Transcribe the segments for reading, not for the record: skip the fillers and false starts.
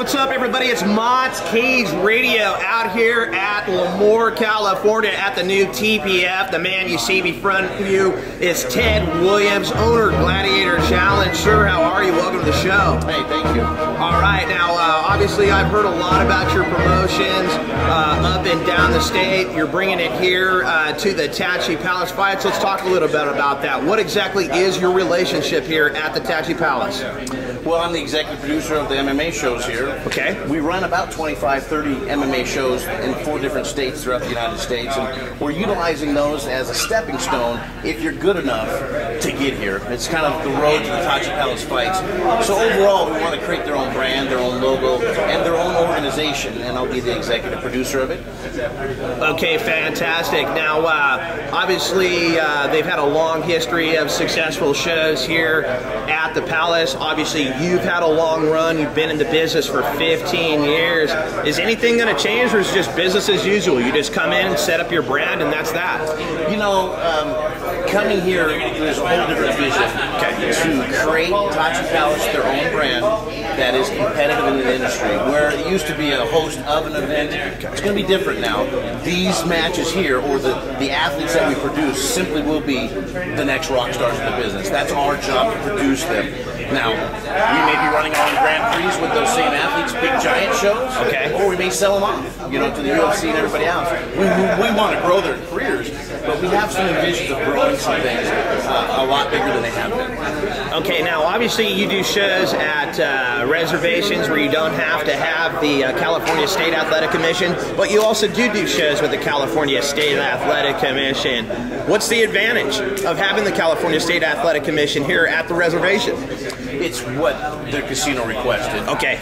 What's up, everybody? It's Mott's Cage Radio out here at Lemoore, California at the new TPF. The man you see in front of you is Ted Williams, owner of Gladiator Challenge. Sir, how are you? Welcome to the show. Hey, thank you. All right, now obviously I've heard a lot about your promotions up and down the state. You're bringing it here to the Tachi Palace fights. Let's talk a little bit about that. What exactly is your relationship here at the Tachi Palace? Well, I'm the executive producer of the MMA shows here. Okay. We run about 25, 30 MMA shows in 4 different states throughout the United States, and we're utilizing those as a stepping stone if you're good enough to get here. It's kind of the road to the Tachi Palace fights. So overall, we want to create their own brand, their own logo, and their own organization, and I'll be the executive producer of it. Okay, fantastic. Now, obviously, they've had a long history of successful shows here at the Palace. Obviously, you've had a long run. You've been in the business for 15 years. Is anything going to change, or is it just business as usual? You just come in and set up your brand, and that's that? You know, coming here, there's a whole different vision to create Tachi Palace their own brand that is competitive in the industry. Where it used to be a host of an event, it's going to be different now. These matches here, or the athletes that we produce, simply will be the next rock stars in the business. That's our job to produce them. Now, we may be running our own Grand Prix with those same athletes, big giant shows, or we may sell them off, you know, to the UFC and everybody else. We want to grow their careers, but we have some visions of growing some things a lot bigger than they have been. Okay, now obviously you do shows at reservations where you don't have to have the California State Athletic Commission, but you also do shows with the California State Athletic Commission. What's the advantage of having the California State Athletic Commission here at the reservation? It's what the casino requested. Okay.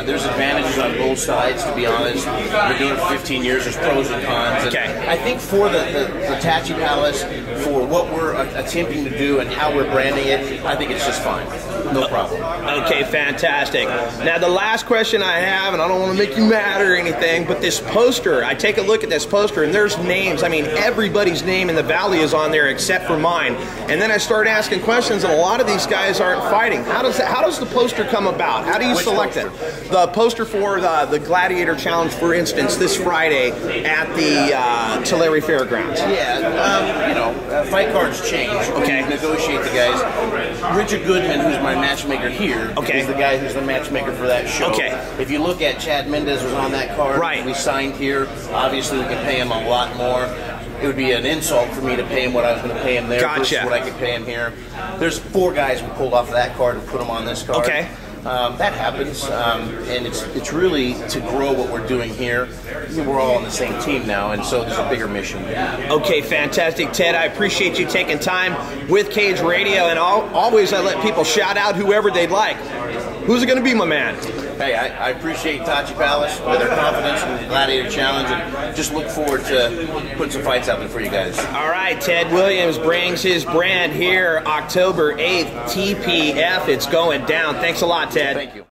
There's advantages on both sides, to be honest. We're doing it for 15 years. There's pros and cons. Okay. And I think for the Tachi Palace, for what we're attempting to do and how we're branding it, I think it's just fine. No problem. Okay, fantastic. Now, the last question I have, and I don't want to make you mad or anything, but this poster, I take a look at this poster, and there's names. I mean, everybody's name in the valley is on there except for mine. And then I start asking questions, and a lot of these guys aren't fighting. How does the poster come about? How do you select it? The poster for the Gladiator Challenge, for instance, this Friday at the Tulare Fairgrounds. Yeah, you know, fight cards change. Okay. We negotiate the guys. Richard Goodman, who's my matchmaker here, is the guy who's the matchmaker for that show. Okay. If you look at Chad Mendez was on that card. Right. We signed here. Obviously, we can pay him a lot more. It would be an insult for me to pay him what I was going to pay him there versus what I could pay him here. There's 4 guys we pulled off of that card and put them on this card. Okay. That happens, and it's really to grow what we're doing here. We're all on the same team now, and so there's a bigger mission. Okay, fantastic, Ted. I appreciate you taking time with Cage Radio, and always I let people shout out whoever they'd like. Who's it going to be, my man? Hey, I appreciate Tachi Palace for their confidence in the Gladiator Challenge, and just look forward to putting some fights out there for you guys. All right, Ted Williams brings his brand here October 8th, TPF. It's going down. Thanks a lot, Ted. Thank you.